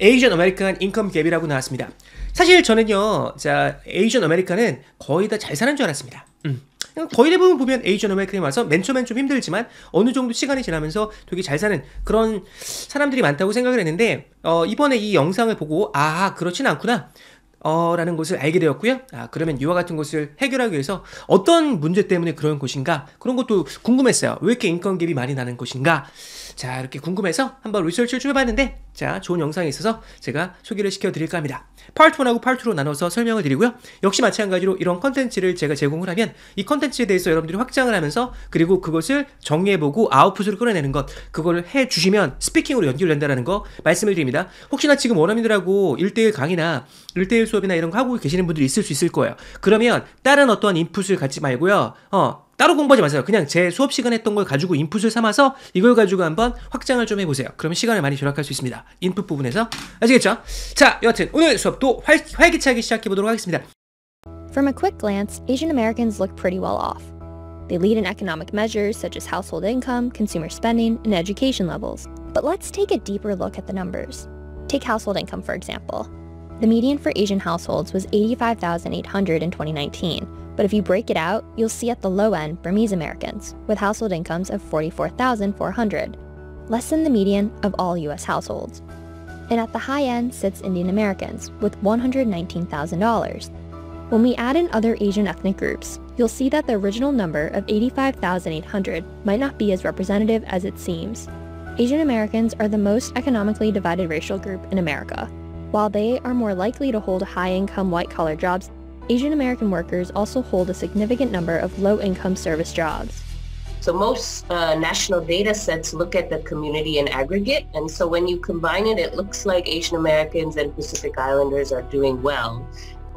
에이전 아메리칸 인컴 갭이라고 나왔습니다. 사실 저는요, 자, 에이전 아메리칸은 거의 다 잘 사는 줄 알았습니다. 거의 대부분 보면 에이전 아메리칸에 와서 맨 처음엔 좀 힘들지만 어느 정도 시간이 지나면서 되게 잘 사는 그런 사람들이 많다고 생각을 했는데, 이번에 이 영상을 보고 아, 그렇진 않구나 라는 것을 알게 되었고요. 그러면 이와 같은 것을 해결하기 위해서 어떤 문제 때문에 그런 것인가, 그런 것도 궁금했어요. 왜 이렇게 인컴 갭이 많이 나는 것인가. 자, 이렇게 궁금해서 한번 리서치를 좀 해봤는데, 자, 좋은 영상이 있어서 제가 소개를 시켜드릴까 합니다. 파트 1하고 파트 2로 나눠서 설명을 드리고요. 역시 마찬가지로 이런 컨텐츠를 제가 제공을 하면 이 컨텐츠에 대해서 여러분들이 확장을 하면서, 그리고 그것을 정리해보고 아웃풋으로 끌어내는 것, 그거를 해주시면 스피킹으로 연결된다는 거 말씀을 드립니다. 혹시나 지금 원어민들하고 1대1 강의나 1대1 수업이나 이런 거 하고 계시는 분들이 있을 수 있을 거예요. 그러면 다른 어떠한 인풋을 갖지 말고요. 따로 공부하지 마세요. 그냥 제 수업 시간에 했던 걸 가지고 인풋을 삼아서 이걸 가지고 한번 확장을 좀 해보세요. 그러면 시간을 많이 절약할 수 있습니다. 인풋 부분에서. 아시겠죠? 자, 여하튼 오늘 수업도 활기차게 시작해보도록 하겠습니다. From a quick glance, Asian Americans look pretty well off. They lead in economic measures such as household income, consumer spending, and education levels. But let's take a deeper look at the numbers. Take household income, for example. The median for Asian households was $85,800 in 2019. But if you break it out, you'll see at the low end Burmese Americans, with household incomes of $44,400, less than the median of all US households. And at the high end sits Indian Americans, with $119,000. When we add in other Asian ethnic groups, you'll see that the original number of 85,800 might not be as representative as it seems. Asian Americans are the most economically divided racial group in America. While they are more likely to hold high-income white-collar jobs, Asian American workers also hold a significant number of low-income service jobs. So most national data sets look at the community in aggregate, and so when you combine it, it looks like Asian Americans and Pacific Islanders are doing well,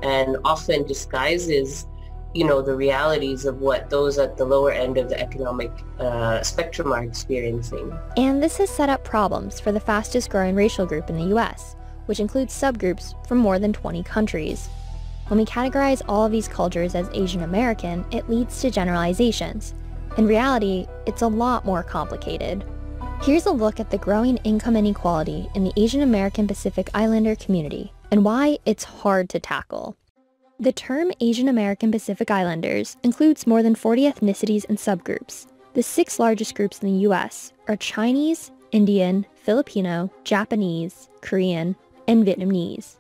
and often disguises, you know, the realities of what those at the lower end of the economic spectrum are experiencing. And this has set up problems for the fastest growing racial group in the US, which includes subgroups from more than 20 countries. When we categorize all of these cultures as Asian American, it leads to generalizations. In reality, it's a lot more complicated. Here's a look at the growing income inequality in the Asian American Pacific Islander community and why it's hard to tackle. The term Asian American Pacific Islanders includes more than 40 ethnicities and subgroups. The 6 largest groups in the US are Chinese, Indian, Filipino, Japanese, Korean, and Vietnamese.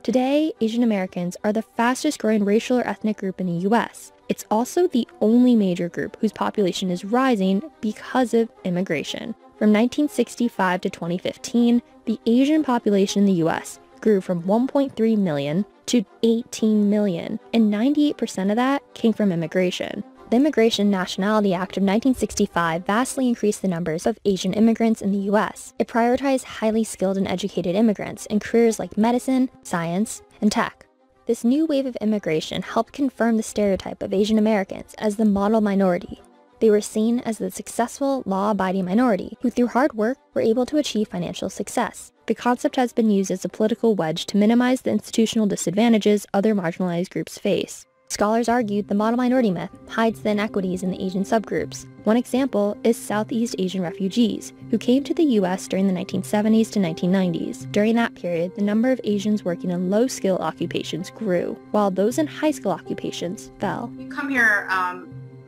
Today, Asian Americans are the fastest growing racial or ethnic group in the US. It's also the only major group whose population is rising because of immigration. From 1965 to 2015, the Asian population in the US grew from 1.3 million to 18 million, and 98% of that came from immigration. The Immigration and Nationality Act of 1965 vastly increased the numbers of Asian immigrants in the US. It prioritized highly skilled and educated immigrants in careers like medicine, science, and tech. This new wave of immigration helped confirm the stereotype of Asian Americans as the model minority. They were seen as the successful, law-abiding minority who through hard work were able to achieve financial success. The concept has been used as a political wedge to minimize the institutional disadvantages other marginalized groups face. Scholars argued the model minority myth hides the inequities in the Asian subgroups. One example is Southeast Asian refugees, who came to the US during the 1970s to 1990s. During that period, the number of Asians working in low-skill occupations grew, while those in high-skill occupations fell. You come here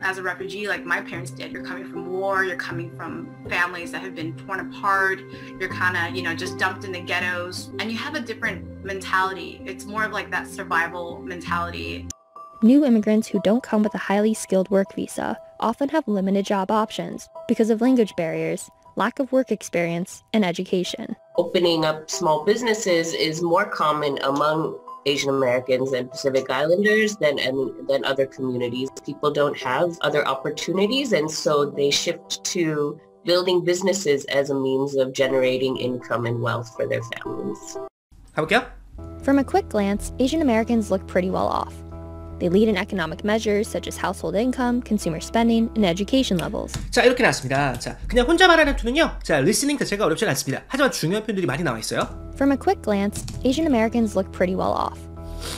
as a refugee like my parents did. You're coming from war, you're coming from families that have been torn apart, you're kind of, you know, just dumped in the ghettos, and you have a different mentality. It's more of like that survival mentality. New immigrants who don't come with a highly skilled work visa often have limited job options because of language barriers, lack of work experience, and education. Opening up small businesses is more common among Asian Americans and Pacific Islanders than other communities. People don't have other opportunities, and so they shift to building businesses as a means of generating income and wealth for their families. 가볼게요. From a quick glance, Asian Americans look pretty well off. They lead in economic measures such as household income, consumer spending, and education levels. 자, 이렇게 나왔습니다. 자, 그냥 혼자 말하는 투는요. 자, 리스닝 자체가 어렵지 않습니다. 하지만 중요한 표현들이 많이 나와 있어요. From a quick glance, Asian Americans look pretty well off.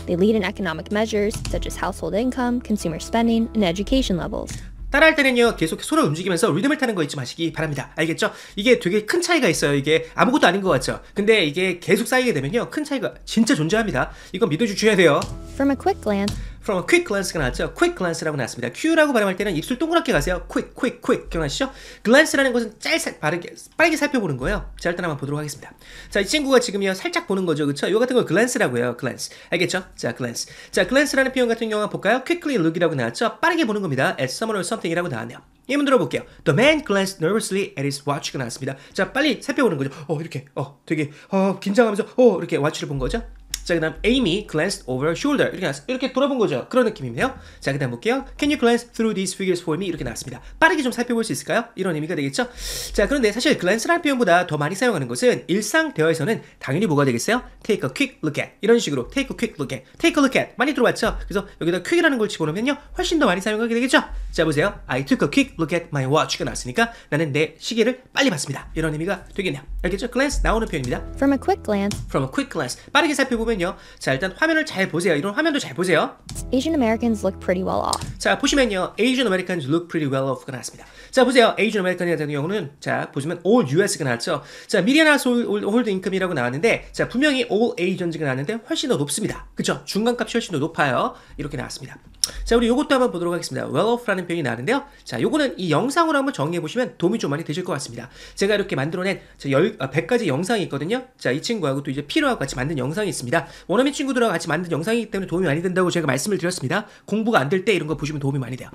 They lead in economic measures such as household income, consumer spending, and education levels. 따라할 때는요 계속 손을 움직이면서 리듬을 타는 거 잊지 마시기 바랍니다. 알겠죠? 이게 되게 큰 차이가 있어요. 이게 아무것도 아닌 것 같죠? 근데 이게 계속 쌓이게 되면요 큰 차이가 진짜 존재합니다. 이건 믿어주셔야 돼요. From a quick glance, From a quick glance가 나왔죠. quick glance라고 나왔습니다. Q라고 발음할 때는 입술 동그랗게 가세요. quick 기억나시죠? glance라는 것은 빠르게 살펴보는 거예요. 자 일단 한번 보도록 하겠습니다. 자 이 친구가 지금요 살짝 보는 거죠. 그쵸? 요 같은 걸 glance라고 해요. glance. 알겠죠? 자 glance. 자 glance라는 표현 같은 경우 볼까요? quickly look이라고 나왔죠. 빠르게 보는 겁니다. at someone or something이라고 나왔네요. 예문 들어볼게요. The man glanced nervously at his watch가 나왔습니다. 자 빨리 살펴보는 거죠. 이렇게 되게 긴장하면서 이렇게 watch를 본 거죠. 자, 그 다음 Amy glanced over her shoulder 이렇게 돌아본 거죠. 그런 느낌이네요. 자, 그 다음 볼게요. Can you glance through these figures for me? 이렇게 나왔습니다. 빠르게 좀 살펴볼 수 있을까요? 이런 의미가 되겠죠. 자, 그런데 사실 glance라는 표현보다 더 많이 사용하는 것은 일상 대화에서는 당연히 뭐가 되겠어요? Take a quick look at 이런 식으로 take a quick look at, take a look at 많이 들어봤죠? 그래서 여기다 quick이라는 걸 집어넣으면요 훨씬 더 많이 사용하게 되겠죠. 자, 보세요. I took a quick look at my watch가 나왔으니까 나는 내 시계를 빨리 봤습니다. 이런 의미가 되겠네요. 알겠죠? glance 나오는 표현입니다. from a quick glance, From a quick glance 빠르게 살펴보면요. 자 일단 화면을 잘 보세요. 이런 화면도 잘 보세요. Asian Americans look pretty well off. 자 보시면요. Asian Americans look pretty well off가 나왔습니다. 자 보세요. Asian American 같은 경우는 자 보시면 all US가 나왔죠. 자 median household income이라고 나왔는데 자 분명히 all Asians가 나왔는데 훨씬 더 높습니다. 그쵸? 중간값이 훨씬 더 높아요. 이렇게 나왔습니다. 자 우리 요것도 한번 보도록 하겠습니다. well off라는 표현이 나왔는데요. 자 요거는 이 영상으로 한번 정리해 보시면 도움이 좀 많이 되실 것 같습니다. 제가 이렇게 만들어낸 100가지 영상이 있거든요. 자 이 친구하고 또 이제 피로하고 같이 만든 영상이 있습니다. 원어민 친구들하고 같이 만든 영상이기 때문에 도움이 많이 된다고 제가 말씀을 드렸습니다. 공부가 안 될 때 이런 거 보시면 도움이 많이 돼요.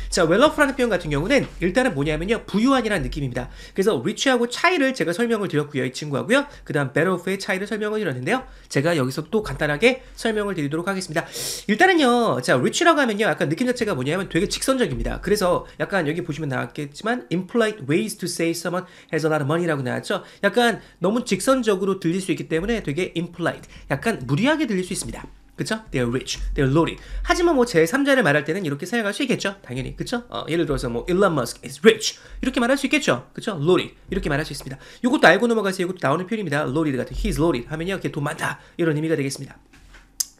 자 well off라는 표현 같은 경우는 일단은 뭐냐면요 부유한이라는 느낌입니다. 그래서 rich하고 차이를 제가 설명을 드렸고요. 이 친구하고요. 그 다음 better off의 차이를 설명을 드렸는데요. 제가 여기서 또 간단하게 설명을 드리도록 하겠습니다. 일단은요 자 rich라고 하면요 약간 느낌 자체가 뭐냐면 되게 직선적입니다. 그래서 약간 여기 보시면 나왔겠지만 impolite ways to say someone has a lot of money라고 나왔죠. 약간 너무 직선적으로 들릴 수 있기 때문에 되게 impolite 약간 무리하게 들릴 수 있습니다. 그쵸? They're rich, they're loaded. 하지만 뭐 제3자를 말할 때는 이렇게 사용할 수 있겠죠? 당연히 그쵸? 예를 들어서 뭐 Elon Musk is rich 이렇게 말할 수 있겠죠? 그쵸? loaded 이렇게 말할 수 있습니다. 이것도 알고 넘어가세요. 이것도 나오는 표현입니다. loaded 같은 he's loaded 하면요 걔 돈 많다 이런 의미가 되겠습니다.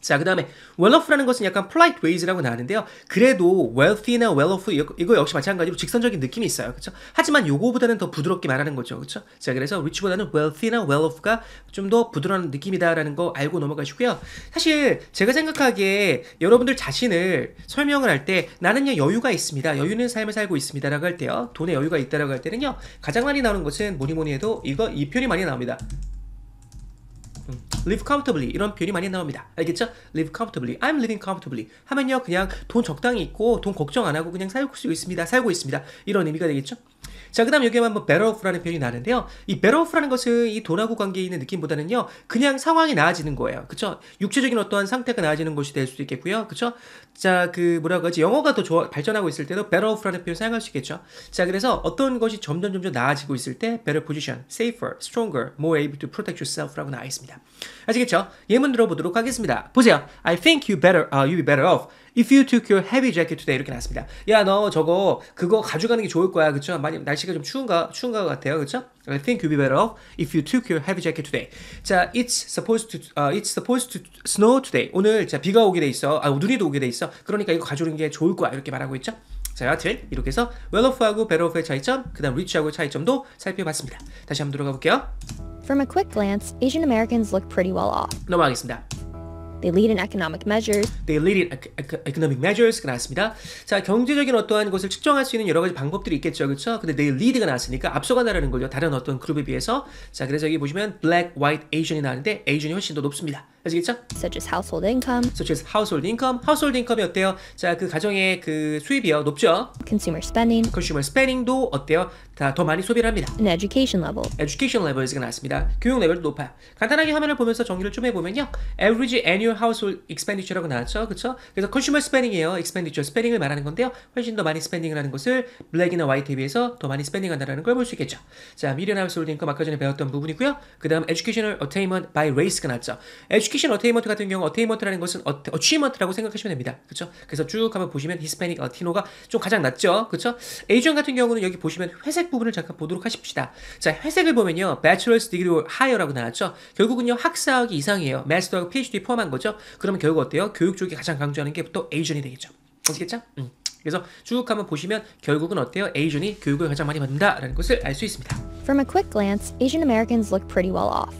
자, 그 다음에 well off라는 것은 약간 polite ways라고 나왔는데요. 그래도 wealthy나 well off 이거 역시 마찬가지로 직선적인 느낌이 있어요. 그쵸? 하지만 요거보다는 더 부드럽게 말하는 거죠. 그쵸? 자, 그래서 rich보다는 wealthy나 well off가 좀 더 부드러운 느낌이다라는 거 알고 넘어가시고요. 사실 제가 생각하기에 여러분들 자신을 설명을 할 때 나는요 여유가 있습니다. 여유 있는 삶을 살고 있습니다라고 할 때요. 돈에 여유가 있다라고 할 때는요. 가장 많이 나오는 것은 뭐니 해도 이 표현이 많이 나옵니다. live comfortably 이런 표현이 많이 나옵니다. 알겠죠? live comfortably, I'm living comfortably 하면요 그냥 돈 적당히 있고 돈 걱정 안 하고 그냥 살고 있습니다. 이런 의미가 되겠죠? 자, 그 다음 여기 한번 better off라는 표현이 나는데요. 이 better off라는 것은 이 돈하고 관계에 있는 느낌보다는요, 그냥 상황이 나아지는 거예요. 그쵸? 육체적인 어떠한 상태가 나아지는 것이 될 수도 있겠고요. 그쵸? 자, 뭐라고 하지? 영어가 더 발전하고 있을 때도 better off라는 표현 사용할 수 있겠죠. 자, 그래서 어떤 것이 점점 나아지고 있을 때 better position, safer, stronger, more able to protect yourself라고 나와 있습니다. 아시겠죠? 예문 들어보도록 하겠습니다. 보세요. I think you'd be better off if you took your heavy jacket today 이렇게 나왔습니다. 야, 너 그거 가져가는 게 좋을 거야. 그쵸? 많이 날씨가 좀 추운가 같아요. 그쵸? I think you'd be better off if you took your heavy jacket today. 자, it's supposed to snow today. 오늘 자 비가 오게 돼 있어. 눈이도 오게 돼 있어. 그러니까 이거 가져오는 게 좋을 거야. 이렇게 말하고 있죠. 자, 여하튼 이렇게 해서 well off하고 better off의 차이점, 그다음 rich하고 차이점도 살펴봤습니다. 다시 한번 들어가 볼게요. From a quick glance, Asian Americans look pretty well off. 넘어가겠습니다. They lead in economic measures. They lead in economic measures가 나왔습니다. 자, 경제적인 어떠한 것을 측정할 수 있는 여러 가지 방법들이 있겠죠, 그렇죠? 근데 they lead가 나왔으니까 앞서간다라는 거죠. 다른 어떤 그룹에 비해서. 자, 그래서 여기 보시면 black, white, Asian이 나왔는데 Asian이 훨씬 더 높습니다. 아시겠죠? Such as household income. Such as household income. household income이 어때요? 자, 그 가정의 그 수입이요, 높죠? Consumer spending. consumer spending도 어때요? 더 많이 소비를 합니다. And education level. education levels가 나왔습니다. 교육 레벨도 높아요. 간단하게 화면을 보면서 정리를 좀 해보면요. average annual household expenditure라고 나왔죠. 그쵸? 그래서 consumer spending이에요. expenditure, spending을 말하는 건데요. 훨씬 더 많이 spending을 하는 것을 black이나 white에 비해서 더 많이 spending 한다는 걸 볼 수 있겠죠. 자, median household income 아까 전에 배웠던 부분이고요. 그 다음 educational attainment by race가 나왔죠. education attainment 같은 경우 attainment라는 것은 achievement라고 생각하시면 됩니다. 그쵸? 그래서 쭉 한번 보시면 Hispanic, Latino가 좀 가장 낮죠. 그쵸? Asian 같은 경우는 여기 보시면 회색 부분을 잠깐 보도록 하십시다. 자, 회색을 보면요. Bachelor's degree or higher라고 나왔죠. 결국은요. 학사학위 이상이에요. Master하고 PhD 포함한 거죠. 그러면 결국 어때요? 교육 쪽이 가장 강조하는 게 또 Asian이 되겠죠. 아시겠죠? 그래서 쭉 한번 보시면 결국은 어때요? 에이전이 교육을 가장 많이 받는다라는 것을 알 수 있습니다. From a quick glance, Asian Americans look pretty well off.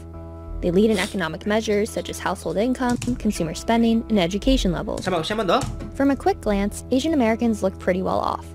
They lead in economic measures such as household income, consumer spending, and education levels. 잠깐만 혹시 한 번 더. From a quick glance, Asian Americans look pretty well off.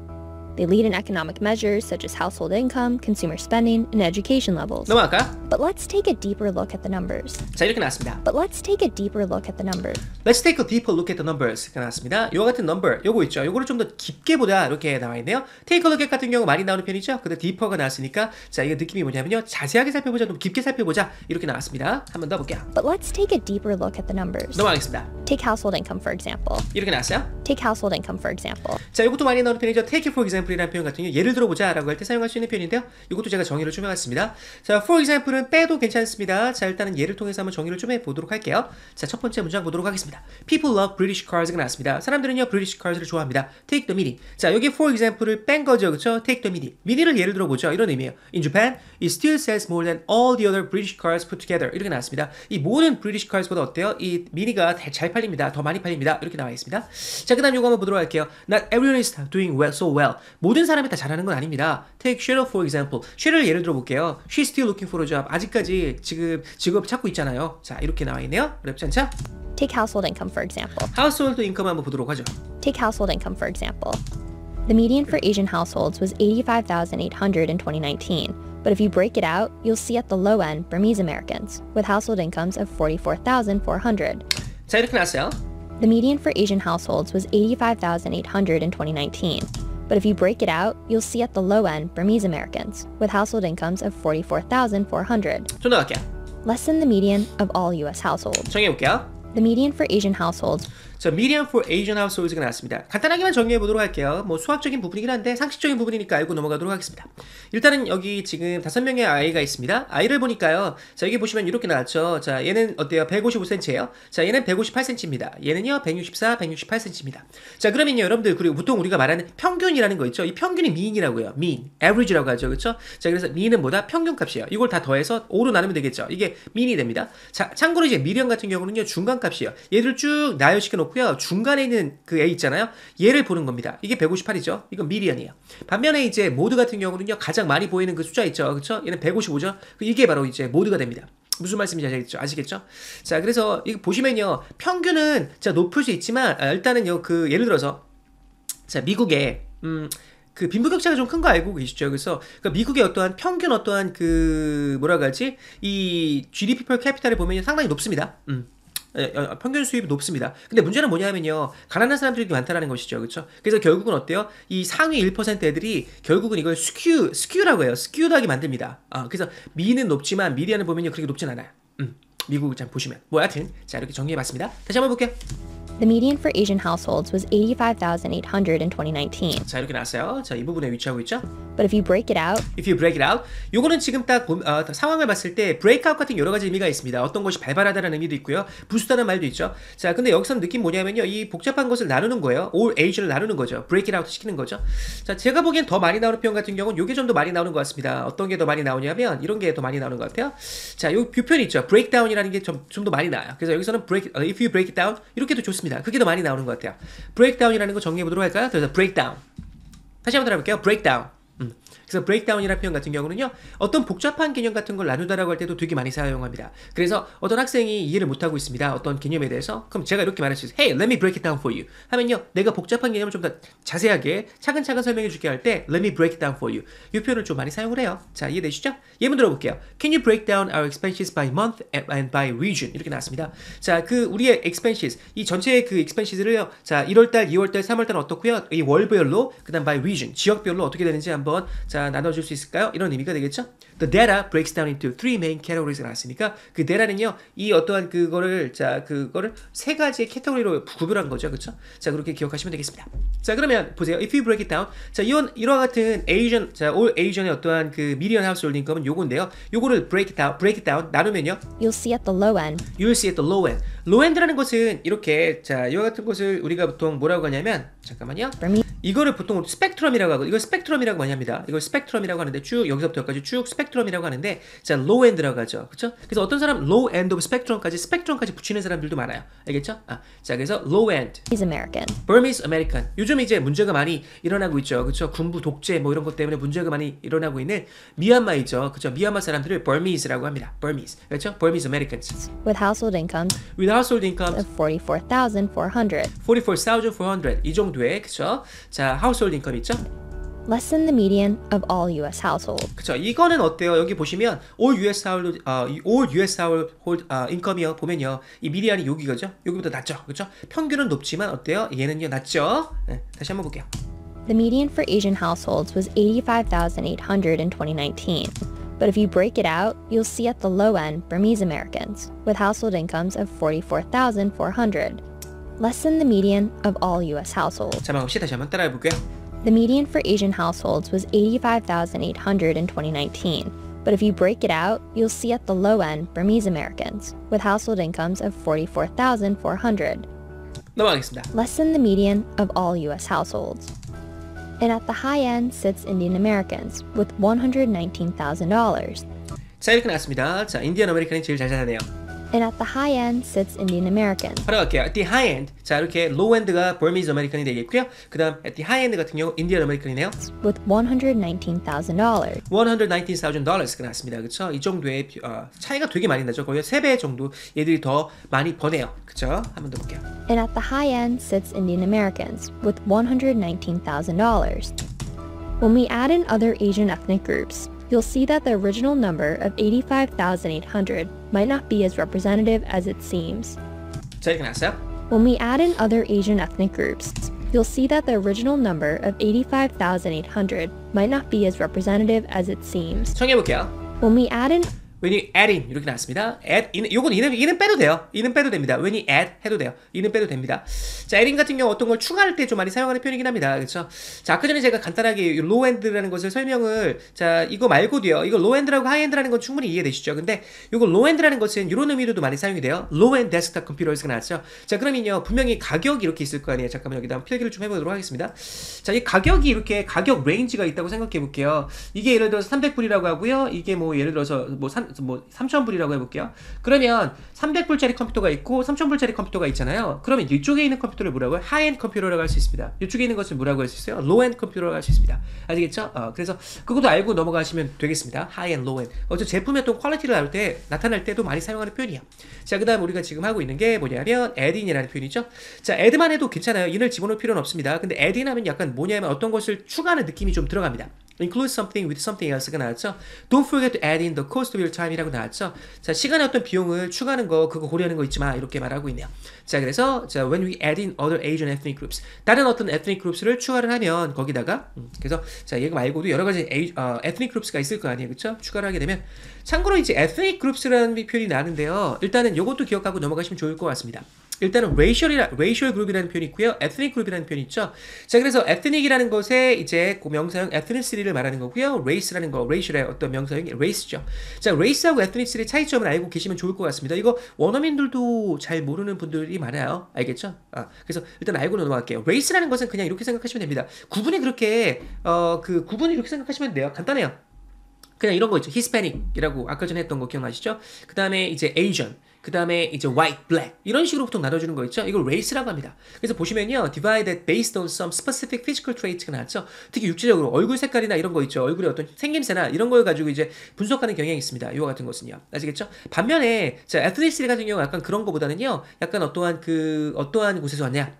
They lead in economic measures such as household income, consumer spending, and education levels. 넘어갈까? But let's take a deeper look at the numbers. 자 이렇게 나왔습니다. But let's take a deeper look at the numbers. Let's take a deeper look at the numbers가 나왔습니다. 이와 같은 number, 요거 있죠. 요거를 좀 더 깊게 보다 이렇게 나와 있네요. Take a look at 같은 경우 많이 나오는 편이죠. 근데 deeper가 나왔으니까 자 이게 느낌이 뭐냐면요. 자세하게 살펴보자, 좀 깊게 살펴보자 이렇게 나왔습니다. 한 번 더 볼게요. But let's take a deeper look at the numbers. 넘어가겠습니다. Take household income for example. 이렇게 나왔어요. Take household income for example. 자, 이것도 많이 나오는 편이죠. Take it for example이라는 표현 같은 경우 예를 들어보자 라고 할 때 사용할 수 있는 표현인데요. 이것도 제가 정의를 좀 해봤습니다. 자, for example은 빼도 괜찮습니다. 자, 일단은 예를 통해서 한번 정의를 좀 해보도록 할게요. 자, 첫 번째 문장 보도록 하겠습니다. People love British cars가 나왔습니다. 사람들은요, British cars를 좋아합니다. Take the meaning. 자, 여기 for example을 뺀 거죠. 그쵸? Take the meaning. meaning을 예를 들어보죠. 이런 의미예요. In Japan, it still sells more than all the other British cars put together. 이렇게 나왔습니다. 이 모든 British cars보다 어때요? 이 미니가 잘 팔립니다. 더 많이 팔립니다. 이렇게 나와 있습니다. 자, 그 다음 이거 한번 보도록 할게요. Not everyone is doing well, so well. 모든 사람이 다 잘하는 건 아닙니다. Take Cheryl for example. Cheryl을 예를 들어볼게요. She's still looking for a job. 아직까지 지금 직업 찾고 있잖아요. 자, 이렇게 나와 있네요. 어렵지 않죠? Take household income for example. Household income 한번 보도록 하죠. Take household income for example. The median for Asian households was $85,800 in 2019. But if you break it out, you'll see at the low end Burmese Americans with household incomes of $44,400. 자, 이렇게 나왔어요. The median for Asian households was $85,800 in 2019. But if you break it out, you'll see at the low end Burmese Americans with household incomes of $44,400. 좀 더 갈게요. Less than the median of all US households. 정해볼게요. The median for Asian households 자, median for Asian households가 나왔습니다. 간단하게만 정리해보도록 할게요. 뭐 수학적인 부분이긴 한데 상식적인 부분이니까 알고 넘어가도록 하겠습니다. 일단은 여기 지금 5명의 아이가 있습니다. 아이를 보니까요. 자, 여기 보시면 이렇게 나왔죠. 자, 얘는 어때요? 155cm예요. 자, 얘는 158cm입니다. 얘는요, 164, 168cm입니다. 자, 그러면요, 여러분들, 그리고 보통 우리가 말하는 평균이라는 거 있죠? 이 평균이 mean이라고 해요. mean, average라고 하죠. 그렇죠? 자, 그래서 mean은 뭐다? 평균값이에요. 이걸 다 더해서 5로 나누면 되겠죠? 이게 mean이 됩니다. 자, 참고로 이제 median 같은 경우는요, 중간값이에요. 얘를 쭉 나열시켜 놓고 중간에 있는 그 A 있잖아요. 얘를 보는 겁니다. 이게 158이죠. 이건 미디언이에요. 반면에 이제 모드 같은 경우는요. 가장 많이 보이는 그 숫자 있죠. 그렇죠? 얘는 155죠. 이게 바로 이제 모드가 됩니다. 무슨 말씀인지 아시겠죠? 자, 그래서 이거 보시면요. 평균은 자 높을 수 있지만 일단은요. 그 예를 들어서 자, 미국에 그 빈부격차가 좀 큰 거 알고 계시죠? 그래서 그러니까 미국의 어떠한 평균 어떠한 그 뭐라고 하지? 이 GDP per capita를 보면 상당히 높습니다. 평균 수입이 높습니다. 근데 문제는 뭐냐면요. 가난한 사람들이 많다라는 것이죠. 그렇죠? 그래서 결국은 어때요? 이 상위 1% 애들이 결국은 이걸 스큐라고 해요. 스큐하게 만듭니다. 그래서 미는 높지만 미디안을 보면요. 그렇게 높진 않아요. 미국을 잘 보시면. 뭐 하여튼 자, 이렇게 정리해봤습니다. 다시 한번 볼게요. The median for Asian households was $85,800 in 2019. 자, 이렇게 나왔어요. 자, 이 부분에 위치하고 있죠. But if you break it out, If you break it out, 요거는 지금 딱 상황을 봤을 때 break out 같은 여러 가지 의미가 있습니다. 어떤 것이 발발하다는 의미도 있고요. 부수다는 말도 있죠. 자, 근데 여기서는 느낌 뭐냐면요. 이 복잡한 것을 나누는 거예요. all Asian을 나누는 거죠. break it out 시키는 거죠. 자, 제가 보기엔 더 많이 나오는 표현 같은 경우는 요게 좀 더 많이 나오는 것 같습니다. 어떤 게 더 많이 나오냐면 이런 게 더 많이 나오는 것 같아요. 자, 요 표현 있죠. break down이라는 게 좀 더 많이 나와요. 그래서 여기서는 if you break it down 이렇게도 좋습니다. 그게 더 많이 나오는 것 같아요. breakdown이라는 거 정리해보도록 할까요? 그래서 breakdown. 다시 한번 들어볼게요. breakdown. 그래서 breakdown이라는 표현 같은 경우는요. 어떤 복잡한 개념 같은 걸 나누다라고 할 때도 되게 많이 사용합니다. 그래서 어떤 학생이 이해를 못하고 있습니다. 어떤 개념에 대해서. 그럼 제가 이렇게 말할 수 있어요. Hey, let me break it down for you. 하면요. 내가 복잡한 개념을 좀 더 자세하게 차근차근 설명해 줄게 할 때 let me break it down for you. 이 표현을 좀 많이 사용을 해요. 자, 이해되시죠? 예문 들어볼게요. Can you break down our expenses by month and by region? 이렇게 나왔습니다. 자, 그 우리의 expenses, 이 전체의 그 expenses를요. 자, 1월달, 2월달, 3월달은 어떻고요? 이 월별로, 그 다음 by region, 지역별로 어떻게 되는지 한번 자, 나눠줄 수 있을까요? 이런 의미가 되겠죠? The data breaks down into three main categories가 나왔으니까 그 data는요, 이 어떠한 그거를 자, 그거를 세 가지의 캐테고리로 구별한 거죠, 그렇죠? 자, 그렇게 기억하시면 되겠습니다. 자, 그러면 보세요. If you break it down, 자, 이와 같은 Asian, 자, all Asian의 어떠한 그 median household income은 요건데요. 요거를 break it down 나누면요, you'll see at the low end. You'll see at the low end. low end라는 것은 이렇게 자, 이와 같은 것을 우리가 보통 뭐라고 하냐면 잠깐만요. 이거를 보통 스펙트럼이라고 하고 이걸 스펙트럼이라고 많이 합니다. 이걸 스펙트럼이라고 하는데 쭉 여기서부터 여기까지 쭉 스펙트럼 스펙트럼이라고 하는데 자 low end라고 하죠. 그렇죠? 그래서 어떤 사람 low end of 스펙트럼까지 붙이는 사람들도 많아요. 알겠죠? 자 그래서 low end Burmese American. Burmese American. 요즘 이제 문제가 많이 일어나고 있죠. 그렇죠? 군부 독재 뭐 이런 것 때문에 문제가 많이 일어나고 있는 미얀마이죠. 그렇죠? 미얀마 사람들을 Burmese라고 합니다. Burmese. 그렇죠? Burmese Americans. With household incomes With household incomes of 44,400. 44,400 이 정도의 그렇죠? 자, household income 있죠? Less than the median of all US households. 그렇죠. 이거는 어때요? 여기 보시면 all US household income이요. 보면요. 이 미디안이 여기가죠. 여기보다 낮죠. 그렇죠? 평균은 높지만 어때요? 얘는요 낮죠. 네, 다시 한번 볼게요. The median for Asian households was 85,800 in 2019. But if you break it out, you'll see at the low end Burmese Americans, with household incomes of 44,400, less than the median of all US households. 자, 혹시 다시 한번 따라해 볼게요. The median for Asian households was 85,800 in 2019. But if you break it out, you'll see at the low end Burmese Americans, with household incomes of 44,400, 넘어가겠습니다. less than the median of all US households. And at the high end sits Indian Americans, with $119,000. 자, 이렇게 나왔습니다. 자, 인디언 아메리칸이 제일 잘 사네요. And at the high end sits Indian Americans, 바로 갈게요. At the high end. 자, 이렇게 low end가 Burmese American이 되겠고요. 그 다음 at the high end 같은 경우 인디언 아메리칸이네요. with $119,000. $119,000가 나왔습니다. 그렇죠? 이 정도의 차이가 되게 많이 나죠. 거의 3배 정도 얘들이 더 많이 버네요. 그렇죠? 한 번 더 볼게요. And at the high end sits Indian Americans, with $119,000. When we add in other Asian ethnic groups, you'll see that the original number of 85,800 might not be as representative as it seems. 자, 이렇게 나왔어요. When we add in other Asian ethnic groups, you'll see that the original number of 85,800 might not be as representative as it seems. 청해 볼게요. When we add in When you add in 이렇게 나왔습니다. add in 요건 이는 빼도 돼요. 이는 빼도 됩니다. When you add 해도 돼요. 이는 빼도 됩니다. 자, add in 같은 경우 어떤 걸 추가할 때 좀 많이 사용하는 표현이긴 합니다. 그렇죠? 자, 아까 전에 제가 간단하게 low end라는 것을 설명을 자, 이거 말고도요. 이거 low end라고 high end라는 건 충분히 이해되시죠? 근데 이거 low end라는 것은 이런 의미로도 많이 사용이 돼요. low end desktop computers가 나왔죠. 자, 그러면요. 분명히 가격이 이렇게 있을 거 아니에요. 잠깐만 여기다 한번 필기를 좀 해보도록 하겠습니다. 자, 이 가격이 이렇게 가격 레인지가 있다고 생각해 볼게요. 이게 예를 들어서 300불이라고 하고요. 이게 뭐 예를 들어서 뭐 3,000불이라고 해볼게요. 그러면 300불짜리 컴퓨터가 있고 3,000불짜리 컴퓨터가 있잖아요. 그러면 이쪽에 있는 컴퓨터를 뭐라고요? 하이엔드 컴퓨터라고 할 수 있습니다. 이쪽에 있는 것을 뭐라고 할 수 있어요? 로우엔드 컴퓨터라고 할 수 있습니다. 아시겠죠? 그래서 그것도 알고 넘어가시면 되겠습니다. 하이엔드, 로우엔드. 제품의 어떤 퀄리티를 나타낼 때도 많이 사용하는 표현이야. 자, 그 다음 우리가 지금 하고 있는 게 뭐냐면 add-in이라는 표현이죠. 자, add만 해도 괜찮아요. in을 집어넣을 필요는 없습니다. 근데 add-in 하면 약간 뭐냐면 어떤 것을 추가하는 느낌이 좀 들어갑니다. include something with something else가 나왔죠. Don't forget to add in the cost of your time이라고 나왔죠. 자, 시간의 어떤 비용을 추가하는 거, 그거 고려하는 거 있지 마. 이렇게 말하고 있네요. 자, 그래서 자, when we add in other Asian ethnic groups, 다른 어떤 ethnic groups를 추가를 하면 거기다가 그래서 자, 얘가 말고도 여러 가지 ethnic groups가 있을 거 아니에요, 그렇죠? 추가를 하게 되면 참고로 이제 ethnic groups라는 표현이 나는데요. 일단은 이것도 기억하고 넘어가시면 좋을 것 같습니다. 일단은 racial group이라는 표현이 있고요. ethnic group이라는 표현이 있죠. 자, 그래서 ethnic이라는 것에 이제 그 명사형 ethnicity를 말하는 거고요. race라는 거, racial의 어떤 명사형이 race죠. 자, race하고 ethnicity 차이점을 알고 계시면 좋을 것 같습니다. 이거 원어민들도 잘 모르는 분들이 많아요. 알겠죠? 그래서 일단 알고 넘어갈게요. race라는 것은 그냥 이렇게 생각하시면 됩니다. 구분이 그렇게 구분이 이렇게 생각하시면 돼요. 간단해요. 그냥 이런 거 있죠. Hispanic이라고 아까 전에 했던 거 기억나시죠? 그 다음에 이제 Asian, 그 다음에 이제 white, black 이런 식으로 보통 나눠주는 거 있죠. 이걸 race라고 합니다. 그래서 보시면요, divided based on some specific physical traits가 나왔죠. 특히 육체적으로 얼굴 색깔이나 이런 거 있죠. 얼굴의 어떤 생김새나 이런 걸 가지고 이제 분석하는 경향이 있습니다. 이와 같은 것은요. 아시겠죠? 반면에 자, ethnicity 같은 경우 약간 그런 거보다는요, 약간 어떠한 곳에서 왔냐.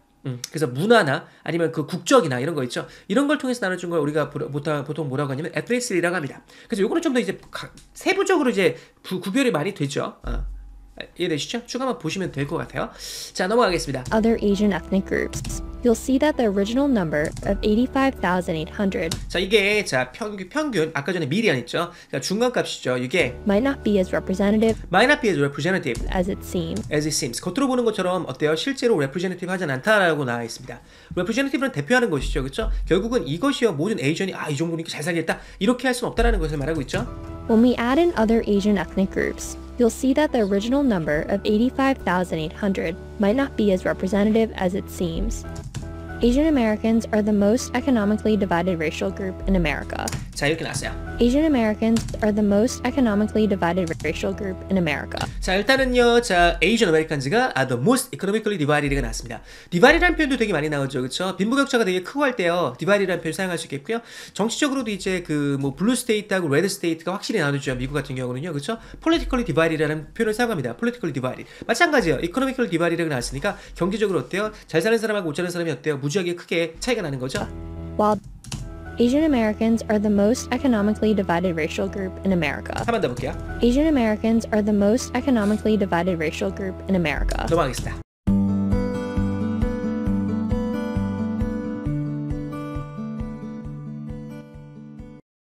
그래서 문화나 아니면 그 국적이나 이런 거 있죠. 이런 걸 통해서 나눠준 걸 우리가 보통 뭐라고 하냐면 ethnic이라고 합니다. 그래서 요거는 좀 더 이제 세부적으로 이제 구별이 많이 되죠. 이해되시죠? 쭉 한번 보시면 될 것 같아요. 자, 넘어가겠습니다. other Asian ethnic groups, you'll see that the original number of 85,800 자, 이게 자 평균 아까 전에 미디안 있죠. 그러니까 중간값이죠. 이게 might not be as representative might not be as representative as it seems. as it seems. 겉으로 보는 것처럼 어때요? 실제로 representative 하지 않다라고 나와 있습니다. representative는 대표하는 것이죠. 그렇죠? 결국은 이것이요. 모든 에이전이 이 정도니까 잘 살겠다. 이렇게 할 수는 없다라는 것을 말하고 있죠. When we add in other Asian ethnic groups, you'll see that the original number of 85,800 might not be as representative as it seems. Asian Americans are the most economically divided racial group in America. 자, 이렇게 나왔어요. Asian Americans are the most economically divided racial group in America. 자, 일단은요, 자, Asian Americans가 the most economically divided가 나왔습니다. divided라는 표현도 되게 많이 나오죠, 그렇죠? 빈부격차가 되게 크고 할 때요, divided라는 표현 사용할 수 있겠고요. 정치적으로도 이제 그 뭐 블루 스테이트하고 레드 스테이트가 확실히 나누죠. 미국 같은 경우는요, 그렇죠? politically divided라는 표현을 사용합니다. politically divided. 마찬가지예요. economically divided가 나왔으니까 경제적으로 어때요? 잘 사는 사람하고 못 사는 사람이 어때요? 무지하게 크게 차이가 나는 거죠. While Asian Americans are the most economically divided racial group in America. 한 번 더 볼게요. Asian Americans are the most economically divided racial group in America. 넘어가겠습니다.